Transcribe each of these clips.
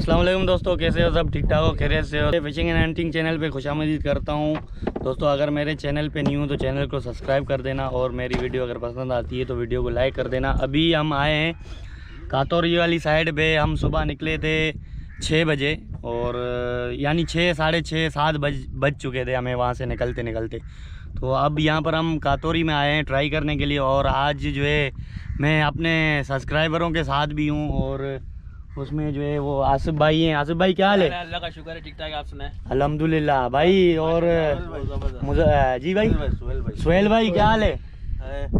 अस्सलाम वालेकुम दोस्तों, कैसे हो सब? ठीक ठाक हो, खैरियत से हो? फिशिंग एंड हंटिंग चैनल पे खुशामदीद करता हूँ। दोस्तों अगर मेरे चैनल पे न्यू हो तो चैनल को सब्सक्राइब कर देना और मेरी वीडियो अगर पसंद आती है तो वीडियो को लाइक कर देना। अभी हम आए हैं कातौरी वाली साइड पे। हम सुबह निकले थे 6 बजे और यानी 6, साढ़े 6, 7 बज चुके थे हमें वहाँ से निकलते निकलते। तो अब यहाँ पर हम कातौरी में आए हैं ट्राई करने के लिए। और आज जो है मैं अपने सब्सक्राइबरों के साथ भी हूँ और उसमें जो है वो आसिफ भाई हैं। आसिफ भाई क्या हाल है? अल्लाह का शुक्र है, ठीक ठाक। आप सुनाएं? अल्हम्दुलिल्लाह भाई। और मुझे जी भाई सुहेल भाई क्या हाल है?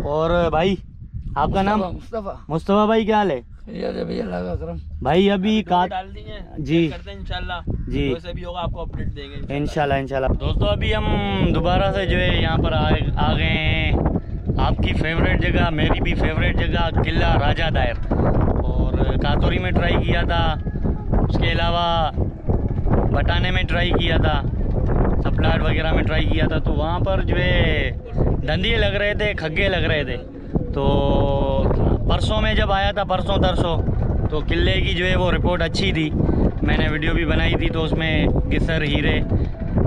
और भाई आपका नाम? मुस्तफ़ा भाई क्या हाल है? भाई अभी डाल दिए जी करते हैं इंशाल्लाह जी, जैसे भी होगा आपको अपडेट देंगे इंशाल्लाह इंशाल्लाह। दोस्तों अभी हम दोबारा से जो है यहाँ पर आ गए हैं आपकी फेवरेट जगह, मेरी भी फेवरेट जगह किला राजा दायर। और कातौरी में ट्राई किया था, उसके अलावा बटाने में ट्राई किया था, सप्लाट वगैरह में ट्राई किया था। तो वहाँ पर जो है धंधे लग रहे थे, खग्गे लग रहे थे। तो परसों में जब आया था, परसों तरसों, तो किले की जो है वो रिपोर्ट अच्छी थी। मैंने वीडियो भी बनाई थी, तो उसमें गिसर, हीरे,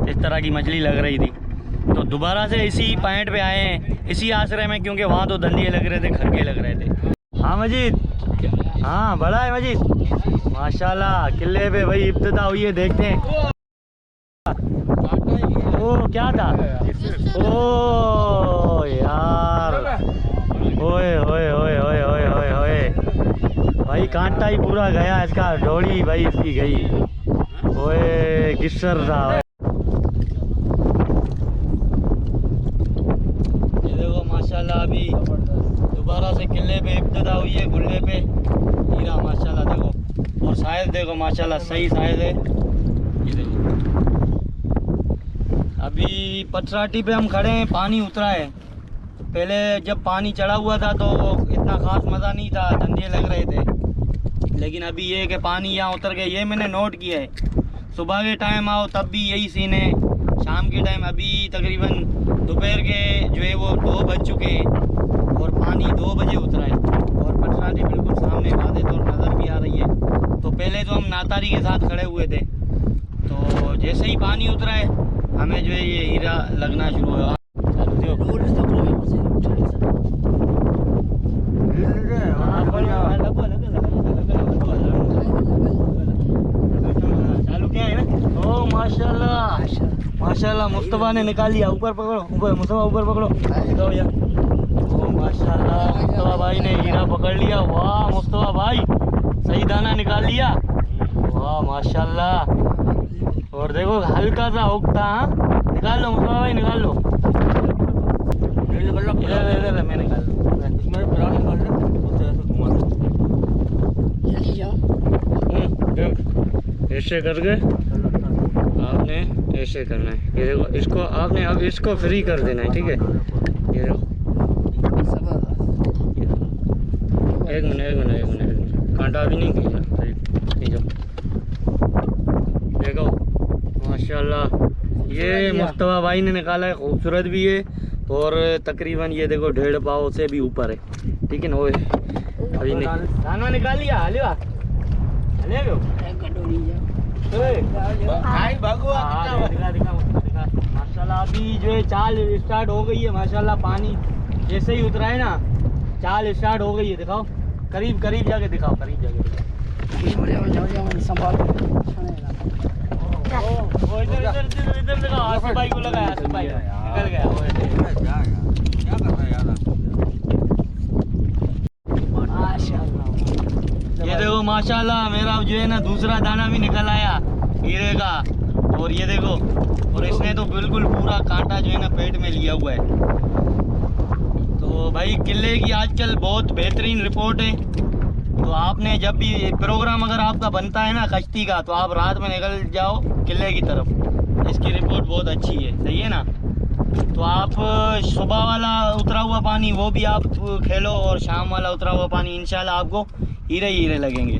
इस तरह की मछली लग रही थी। तो दोबारा से इसी पॉइंट पे आए हैं, इसी आश्रय में, क्योंकि वहाँ तो धंधे लग रहे थे, खग्गे लग रहे थे। हाँ मजीद, हाँ बड़ा है मजीद माशाल्लाह। किले पे भाई इब्तिदा हुई है, देखते हैं। ओ क्या था? ओ यार, ओए ओए ओए ओए ओए ओए ओए भाई, कांटा ही पूरा गया इसका, डोरी भाई इसकी गई। ओए किस्सर था। ये देखो माशाल्लाह, अभी दोबारा से किले पे इब्तिदा हुई है, गुल्ले पे हीरा माशाल्लाह। देखो और साइज देखो माशाल्लाह, सही साइज है। ये देखो अभी पटराटी पे हम खड़े हैं, पानी उतरा है। तो पहले जब पानी चढ़ा हुआ था तो इतना ख़ास मज़ा नहीं था, धंधे लग रहे थे। लेकिन अभी ये है कि पानी यहाँ उतर गया, ये मैंने नोट किया है। सुबह के टाइम आओ तब भी यही सीन है, शाम के टाइम अभी तकरीबन दोपहर के जो है वो 2 बज चुके हैं और पानी 2 बजे उतरा है। और पटराटी बिल्कुल सामने वादे तो नज़र भी आ रही है। तो पहले तो हम नातारी के साथ खड़े हुए थे, तो जैसे ही पानी उतरा है हमें जो है ये हीरा लगना शुरू हुआ। चालू क्या है ना? ओ माशाल्लाह माशाल्लाह, मुस्तफ़ा ने निकाल लिया। ऊपर पकड़ो, ऊपर मुस्तफ़ा, ऊपर पकड़ो। दिखाओ यार। ओ माशाल्लाह, मुस्तफ़ा भाई ने हीरा पकड़ लिया। वाह मुस्तफ़ा भाई, सही दाना निकाल लिया। वाह माशाल्लाह। और देखो हल्का सा हुक था। निकाल लो मुस्तफ़ा भाई, निकाल लो। इधर मैं निकाल लो। ऐसे करके आपने ऐसे करना है। ये देखो, इसको आपने अब इसको फ्री कर देना है, ठीक है? ये देखो, एक मिनट, कांटा भी नहीं खींचा। देखो माशाल्लाह, ये मुस्तफ़ा भाई ने निकाला है, खूबसूरत भी है। और तकरीबन ये देखो 1.5 पाव से भी ऊपर है, ठीक है ना? वो अभी दाना निकाल लिया। माशाल्लाह अभी जो है चाल स्टार्ट हो गई है माशाल्लाह। पानी जैसे ही उतरा है ना, चाल स्टार्ट हो गई है। दिखाओ, करीब जाके दिखाओ, करीब जाके दिखाओ। इधर दिखाओ, आसिफ भाई को लगाया, आसिफ भाई निकल गया। ये देखो माशाल्लाह, मेरा जो है ना दूसरा दाना भी निकल आया हीरे का। और ये देखो, और इसने तो बिल्कुल पूरा कांटा जो है ना पेट में लिया हुआ है। तो भाई किले की आजकल बहुत बेहतरीन रिपोर्ट है। तो आपने जब भी प्रोग्राम अगर आपका बनता है ना कश्ती का, तो आप रात में निकल जाओ किले की तरफ। इसकी रिपोर्ट बहुत अच्छी है, सही है ना? तो आप सुबह वाला उतरा हुआ पानी वो भी आप खेलो, और शाम वाला उतरा हुआ पानी, इंशाल्लाह आपको हीरे हीरे लगेंगे।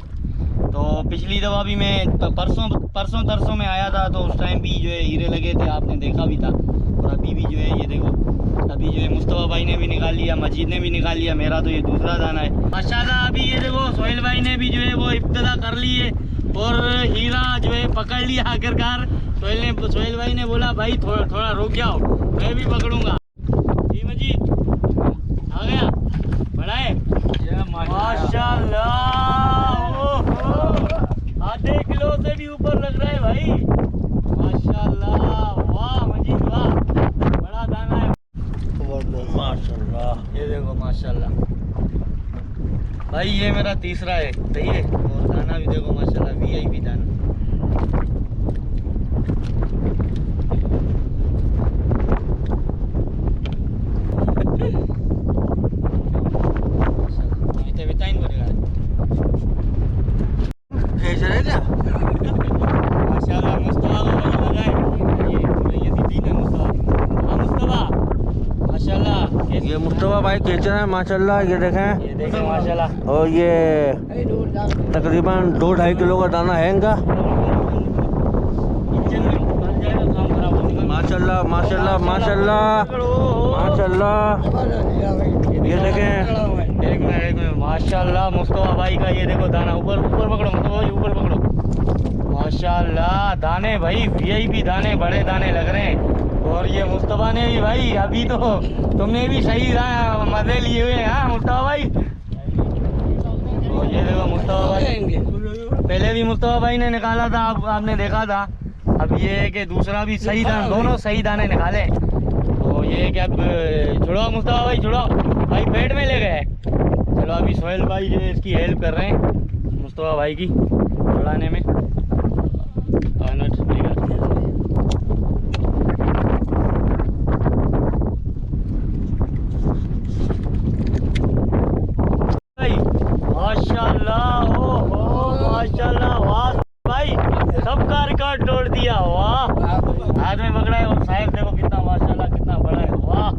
तो पिछली दफ़ा भी मैं परसों तरसों में आया था, तो उस टाइम भी जो है हीरे लगे थे, आपने देखा भी था। और अभी भी जो है ये देखो, अभी जो है मुस्तफ़ा भाई ने भी निकाल लिया, मजीद ने भी निकाल लिया। मेरा तो ये दूसरा दाना है माशाल्लाह। अभी ये देखो सोहेल भाई भाई ने भी जो है वो इब्तिदा कर ली है और हीरा जो है पकड़ लिया आखिरकार। सोहेल भाई ने बोला भाई थोड़ा रुक जाओ, मैं भी पकड़ूंगा। जी मजीद आ गया, बड़ा है माशाल्लाह। आधे किलो से भी ऊपर लग रहा है भाई, माशाल्लाह। वाह मजीद वाह, बड़ा दाना है माशाल्लाह। ये देखो माशाल्लाह भाई, ये मेरा तीसरा है, सही है। और दाना भी देखो माशाल्लाह, वीआईपी दाना। माशाल्लाह मुस्तफा को भाई लगाए, ये दीदी ने मुस्तफा माशाल्लाह। ये मुस्तफा भाई खींच रहे हैं माशाल्लाह, ये देखें। ये देखें माशाल्लाह। और ये तकरीबन 2-2.5 किलो का दाना है इनका। माशाल्लाह माशाल्लाह माशाल्लाह माशाल्लाह। ये देखें, एक मिनट माशाल्लाह मुस्तफा भाई का। ये देखो दाना, ऊपर पकड़ो मुस्तफा भाई, ऊपर पकड़ो। माशाल्लाह दाने भाई वीआईपी दाने, बड़े दाने लग रहे हैं। और ये मुस्तफा ने भी भाई, अभी तो तुमने भी सही मजे लिए हुए हैं हाँ मुस्तफा भाई। और ये देखो मुस्तफा भाई, पहले भी मुस्तफा भाई ने निकाला था, आपने देखा था। अब ये है कि दूसरा भी सही दाना, दोनों सही दाने निकाले। तो ये है कि अब छुड़ाओ मुस्तफा भाई, छुड़ाओ भाई, पेट में ले गए। चलो अभी सोहेल भाई जो है इसकी हेल्प कर रहे हैं मुस्तफा भाई की छुड़ाने में। माशाल्लाह, ओहो माशाल्लाह, वाह भाई, सबका रिकॉर्ड तोड़ दिया। वाह, हाथ में पकड़ा है और साहब देखो कितना माशाल्लाह, कितना बड़ा है। वाह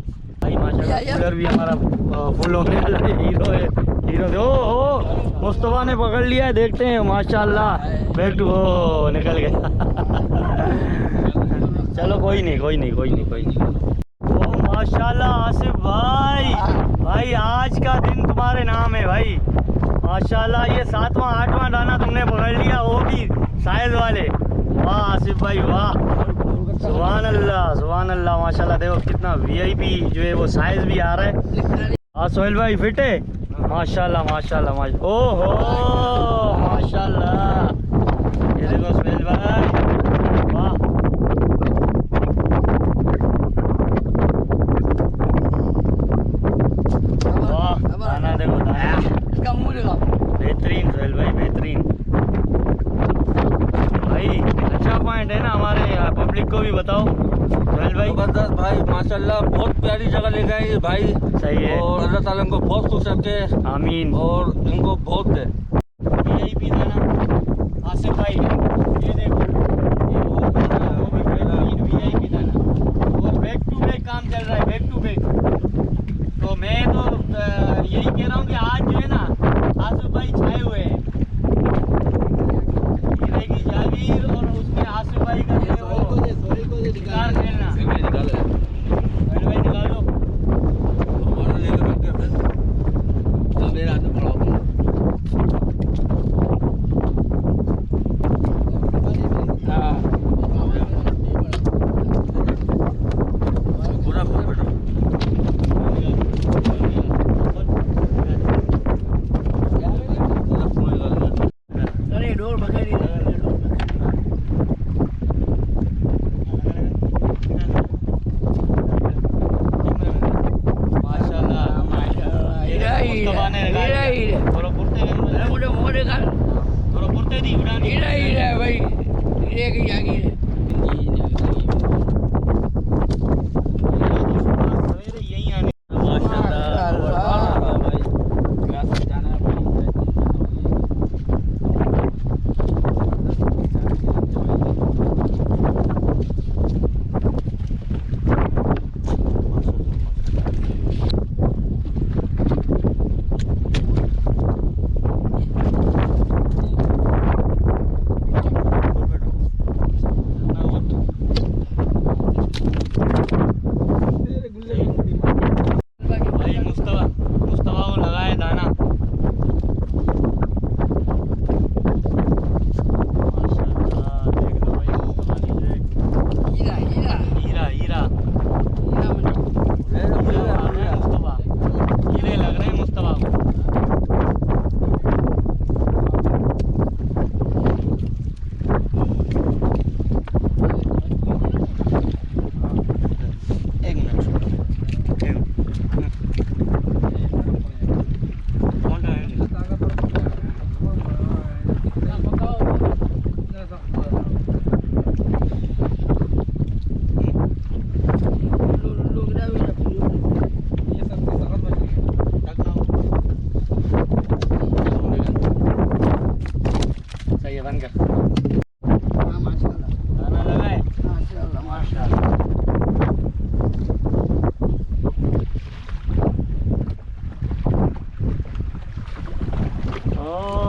भाई माशाल्लाह, कूलर भी हमारा फुल होने वाला है। हीरो है, हीरो दे। ओ मुस्तफा ने पकड़ लिया है, देखते हैं माशाल्लाह। बैक टू, ओ निकल गया। चलो कोई नहीं कोई नहीं कोई नहीं कोई नहीं। ओ माशाल्लाह आसिफ भाई, भाई आज का दिन तुम्हारे नाम है भाई, माशाल्लाह। ये 7वां 8वां दाना तुमने पकड़ लिया, वो भी साइज वाले। वाह आसिफ भाई वाह, सुभान अल्लाह सुभान अल्लाह माशाल्लाह। देखो कितना वीआईपी जो है वो साइज भी आ रहा है। हाँ सोहेल भाई फिट है माशाल्लाह माशाल्लाह माशाल्लाह। ओहो माशाल्लाह, ये देखो सोहेल भाई वाह। वाह दाना देखो, दाना बेहतरीन सोहेल भाई, बेहतरीन भाई। अच्छा पॉइंट है ना हमारे पब्लिक को भी बताओ सोहेल भाई। जबरदस्त भाई माशाल्लाह, बहुत प्यारी जगह ले गए ये भाई। सही है, और अल्लाह ताला इनको बहुत खुश रखे, आमीन। और इनको बहुत दे। वीआईपी दाना आसिफ भाई, ये देखो ये वो दाना, वो भी बेहतरीन वीआईपी दाना। और बैक टू बैक काम चल रहा है, बैक टू बैक। तो मैं तो यही कह रहा हूँ कि आज जो है ना आसिफ भाई छाए हुए हैं। हीरे की जागीर और उसमें आसिफ भाई का जो है वो शिकार खेलना। भाई निकाल लो।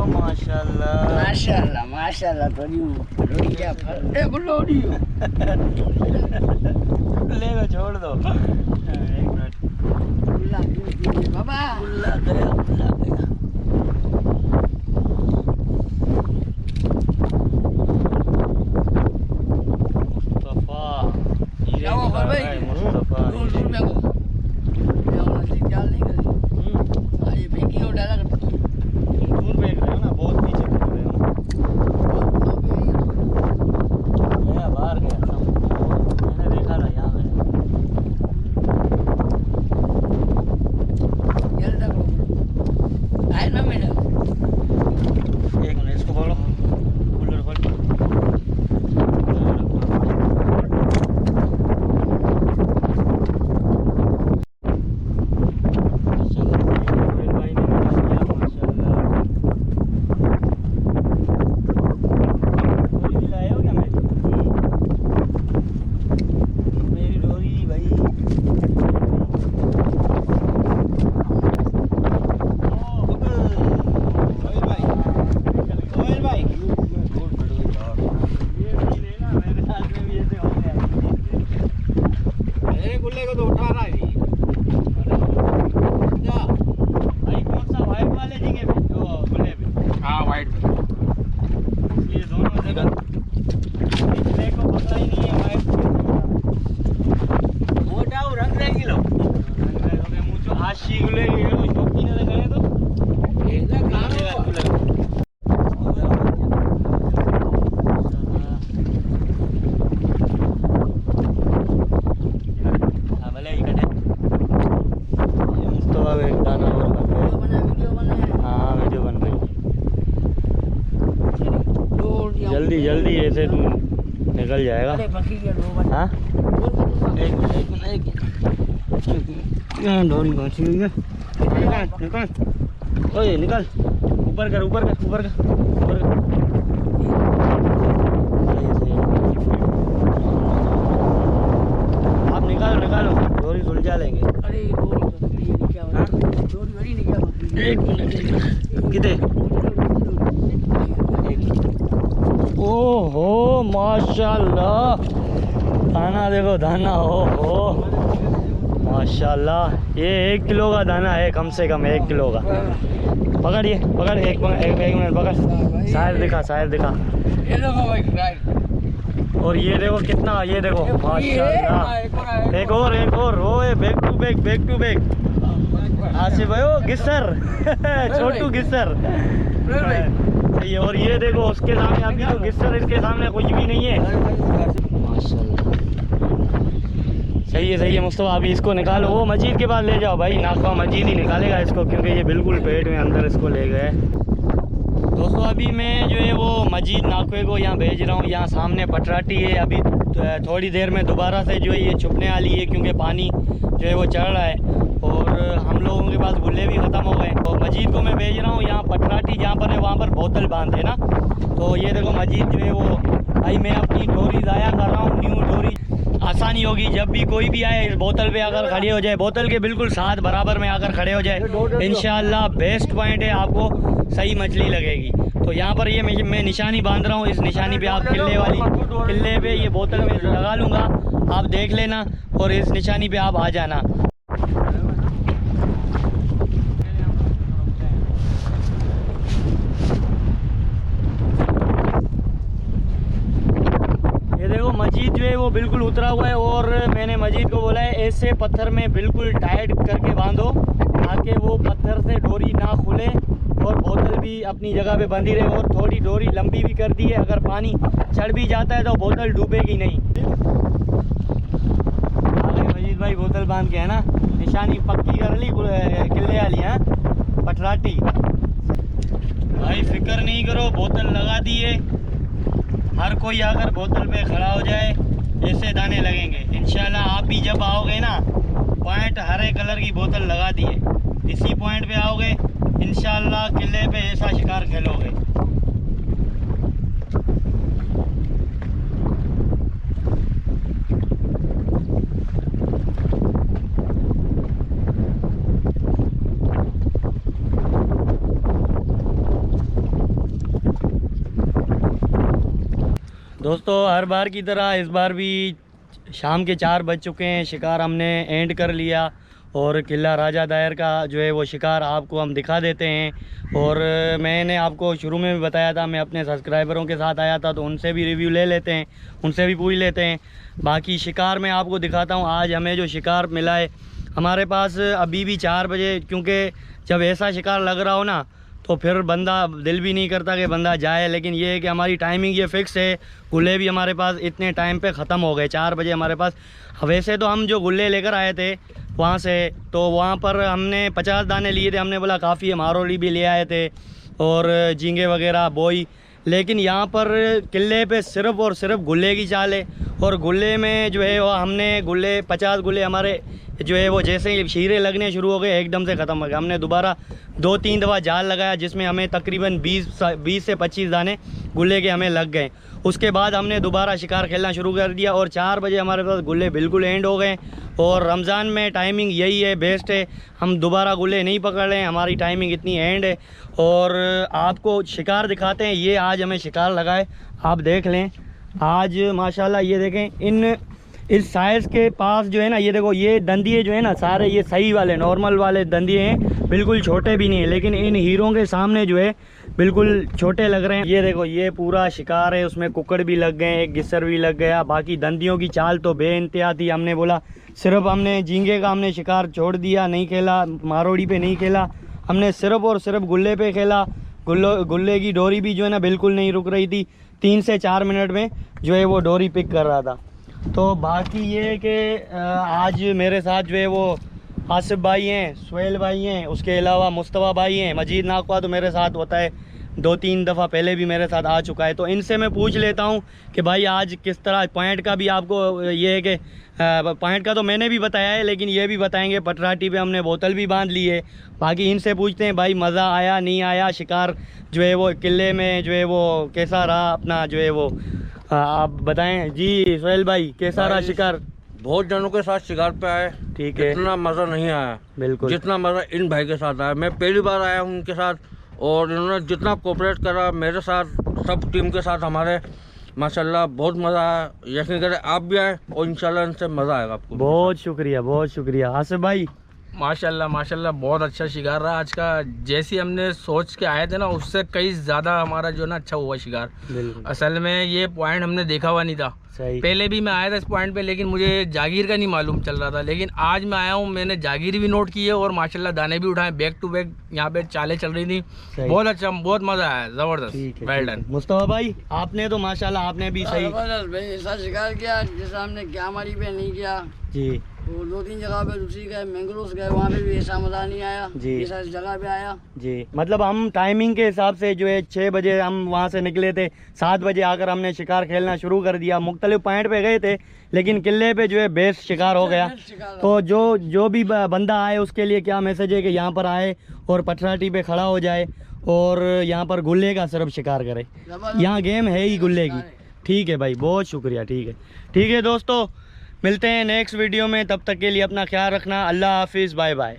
माशाल्लाह माशाल्लाह माशाल्लाह थोड़ी क्या फल ए गुलोड़ी ले को छोड़ दो एक मिनट गुल्ला बाबा गुल्ला गया मुस्तफा क्या हुआ भाई मुस्तफा दूर में को ये मस्जिद डाल नहीं करी आज बेकी हो डाला करता दूर फेंक रहे हो ना बहुत पीछे फेंक रहे हो गया बाहर गया मैंने देखा था यहाँ गया जल्द तक आए ना मैंने एक मिनट इसको खोलो कूलर खोल गुल्ले को तो उठा रहा है भाई कौन सा वाइट वाले झींगे पे जो खुले पे हाँ वाइट ये दोनों जगह पिछले को पकड़ा ही नहीं है वाइट मोटा और रंग रंगी लो मुझे आशी गुले ये कुछ शौकी न लगे तो एकदम कालो भले ही कटे मुस्तफा को एक दाना और बन गया वीडियो बना हाँ वीडियो बन रही दूर जल्दी जल्दी ऐसे तुम निकल जाएगा अरे बकरी के दो बना हाँ एक मिनट डोरी पहुंची हुई है निकल निकल ओए निकल ऊपर कर ऊपर कर ऊपर कर ऊपर कर आप निकालो निकालो डोरी सुलझा लेंगे अरे डोरी बकरी नहीं क्या हाँ? डोरी बड़ी नहीं क्या बकरी एक मिनट कितने ओहो माशाल्लाह दाना देखो दाना ओहो माशाल्लाह ये 1 किलो का दाना है कम से कम 1 किलो का पकड़िए पकड़ एक मिनट पकड़ शायर दिखा ये देखो भाई राइट और ये देखो कितना ये देखो माशाल्लाह एक और ओए बैक टू बैक आसिफ भाई ओ गिस्सर छोटू गिस्सर सही है और ये देखो उसके सामने अभी तो गिस्सर इसके सामने कुछ भी नहीं है माशाल्लाह सही है मुस्तफा अभी इसको निकालो वो मजीद के पास ले जाओ भाई नाखवा मजीद ही निकालेगा इसको क्योंकि ये बिल्कुल पेट में अंदर इसको ले गए दोस्तों अभी मैं जो है वो मजीद नाखवे को यहाँ भेज रहा हूँ यहाँ सामने पटराटी है अभी थोड़ी देर में दोबारा से जो है ये छुपने वाली है क्योंकि पानी जो है वो चढ़ रहा है और हम लोगों के पास गुल्ले भी ख़त्म हो गए तो मजीद को मैं भेज रहा हूँ यहाँ पटराटी जहाँ पर है वहाँ पर बोतल बांध है ना तो ये देखो मजीद जो है वो भाई मैं अपनी डोरी ज़ाया कर रहा हूँ न्यू डोरी आसानी होगी जब भी कोई भी आए इस बोतल पे अगर खड़े हो जाए बोतल के बिल्कुल साथ बराबर में आकर खड़े हो जाए इंशाल्लाह बेस्ट पॉइंट है आपको सही मछली लगेगी तो यहाँ पर ये मैं निशानी बांध रहा हूँ इस निशानी पे आप किले पे ये बोतल में लगा लूँगा आप देख लेना और इस निशानी पे आप आ जाना मजीद जो है वो बिल्कुल उतरा हुआ है और मैंने मजीद को बोला है ऐसे पत्थर में बिल्कुल टाइट करके बांधो ताकि वो पत्थर से डोरी ना खुले और बोतल भी अपनी जगह पे बंधी रहे और थोड़ी डोरी लंबी भी कर दी है अगर पानी चढ़ भी जाता है तो बोतल डूबेगी नहीं आगे मजीद भाई बोतल बांध के है ना निशानी पक्की कर ली किले वाली है पटराटी भाई फिक्र नहीं करो बोतल लगा दी है हर कोई अगर बोतल पे खड़ा हो जाए ऐसे दाने लगेंगे इंशाल्लाह आप भी जब आओगे ना पॉइंट हरे कलर की बोतल लगा दी है इसी पॉइंट पे आओगे इंशाल्लाह किले पे ऐसा शिकार खेलोगे दोस्तों हर बार की तरह इस बार भी शाम के 4 बज चुके हैं, शिकार हमने एंड कर लिया और किला राजा दायर का जो है वो शिकार आपको हम दिखा देते हैं। और मैंने आपको शुरू में भी बताया था, मैं अपने सब्सक्राइबरों के साथ आया था तो उनसे भी रिव्यू ले लेते हैं, उनसे भी पूछ लेते हैं। बाकी शिकार मैं आपको दिखाता हूँ। आज हमें जो शिकार मिला है हमारे पास अभी भी 4 बजे, क्योंकि जब ऐसा शिकार लग रहा हो ना तो फिर बंदा दिल भी नहीं करता कि बंदा जाए, लेकिन ये है कि हमारी टाइमिंग ये फ़िक्स है। गुल्ले भी हमारे पास इतने टाइम पे ख़त्म हो गए, 4 बजे हमारे पास। वैसे तो हम जो गुल्ले लेकर आए थे वहाँ से, तो वहाँ पर हमने 50 दाने लिए थे, हमने बोला काफ़ी है, मारोली भी ले आए थे और झींगे वगैरह बोई। लेकिन यहाँ पर किले पे सिर्फ़ और सिर्फ गुल्ले की चाल है। और गुल्ले में जो है वो हमने गुल्ले 50 गुल्ले हमारे जो है वो जैसे ही शीरे लगने शुरू हो गए एकदम से ख़त्म हो गए। हमने दोबारा 2-3 दफ़ा जाल लगाया जिसमें हमें तकरीबन 20 से 25 दाने गुल्ले के हमें लग गए। उसके बाद हमने दोबारा शिकार खेलना शुरू कर दिया और 4 बजे हमारे पास गुल्ले बिल्कुल एंड हो गए। और रमज़ान में टाइमिंग यही है, बेस्ट है, हम दोबारा गुल्ले नहीं पकड़ रहे हैं, हमारी टाइमिंग इतनी एंड है। और आपको शिकार दिखाते हैं, ये आज हमें शिकार लगाए, आप देख लें। आज माशाल्लाह ये देखें, इस साइज़ के पास जो है ना, ये देखो ये दंदिये जो है ना सारे ये सही वाले नॉर्मल वाले दंदिये हैं, बिल्कुल छोटे भी नहीं है। लेकिन इन हीरों के सामने जो है बिल्कुल छोटे लग रहे हैं। ये देखो ये पूरा शिकार है, उसमें कुक्कड़ भी लग गए, एक गिस्सर भी लग गया। बाकी दंदियों की चाल तो बेइंतहा थी। हमने बोला सिर्फ हमने झींगे का हमने शिकार छोड़ दिया, नहीं खेला, मारोड़ी पे नहीं खेला, हमने सिर्फ और सिर्फ गुल्ले पे खेला। गुल्ले की डोरी भी जो है ना बिल्कुल नहीं रुक रही थी, 3 से 4 मिनट में जो है वो डोरी पिक कर रहा था। तो बाकी ये है कि आज मेरे साथ जो है वो आसिफ भाई हैं, सुहेल भाई हैं, उसके अलावा मुस्तफ़ा भाई हैं, मजीद नाकवा तो मेरे साथ होता है, 2-3 दफ़ा पहले भी मेरे साथ आ चुका है। तो इनसे मैं पूछ लेता हूँ कि भाई आज किस तरह पॉइंट का भी आपको ये है कि पॉइंट का तो मैंने भी बताया है, लेकिन ये भी बताएंगे पटराटी पे हमने बोतल भी बांध ली है। बाकी इनसे पूछते हैं भाई मज़ा आया नहीं आया, शिकार जो है वो किले में जो है वो कैसा रहा अपना जो है वो आप बताएं जी। सुहेल भाई कैसा रहा शिकार? बहुत जनों के साथ शिकार पे आए, ठीक है, इतना मज़ा नहीं आया बिल्कुल जितना मज़ा इन भाई के साथ आया। मैं पहली बार आया हूँ उनके साथ और इन्होंने जितना कोऑपरेट करा मेरे साथ, सब टीम के साथ हमारे, माशाल्लाह बहुत मज़ा आया। यकीन करें आप भी आए और इंशाल्लाह इनसे मज़ा आएगा आपको। बहुत शुक्रिया, बहुत शुक्रिया। आसिफ भाई माशाल्लाह माशाल्लाह बहुत अच्छा शिकार रहा आज का। जैसे हमने सोच के आए थे ना उससे कई ज़्यादा हमारा जो ना अच्छा हुआ शिकार। असल में ये पॉइंट हमने देखा हुआ नहीं था, सही। पहले भी मैं आया था इस पॉइंट पे, लेकिन मुझे जागीर का नहीं मालूम चल रहा था। लेकिन आज मैं आया हूँ, मैंने जागीर भी नोट की है और माशाल्लाह दाने भी उठाए, बैक टू बैक यहाँ पे चालें चल रही थी। बहुत अच्छा, बहुत मज़ा आया, ज़बरदस्त, वेल डन। मुस्तफा भाई आपने तो माशाल्लाह आपने भी सही जबरदस्त भाई, ऐसा शिकार किया जैसा हमने क्या मारी पे नहीं किया जी। वो 2-3 जगह पे दूसरी गए, मैंगलोर गए, वहाँ पे भी ऐसा मज़ा नहीं आया जी। ऐसा इस जगह पे आया जी। मतलब हम टाइमिंग के हिसाब से जो है 6 बजे हम वहाँ से निकले थे, 7 बजे आकर हमने शिकार खेलना शुरू कर दिया। मुख्तलिफ पॉइंट पे गए थे लेकिन किले पे जो है बेस्ट शिकार हो गया। तो जो भी बंदा आए उसके लिए क्या मैसेज है कि यहाँ पर आए और पटराटी पे खड़ा हो जाए और यहाँ पर गुल्ले का सिर्फ शिकार करे। यहाँ गेम है ही गुल्ले की। ठीक है भाई, बहुत शुक्रिया। ठीक है दोस्तों, मिलते हैं नेक्स्ट वीडियो में, तब तक के लिए अपना ख्याल रखना। अल्लाह हाफिज़, बाय बाय।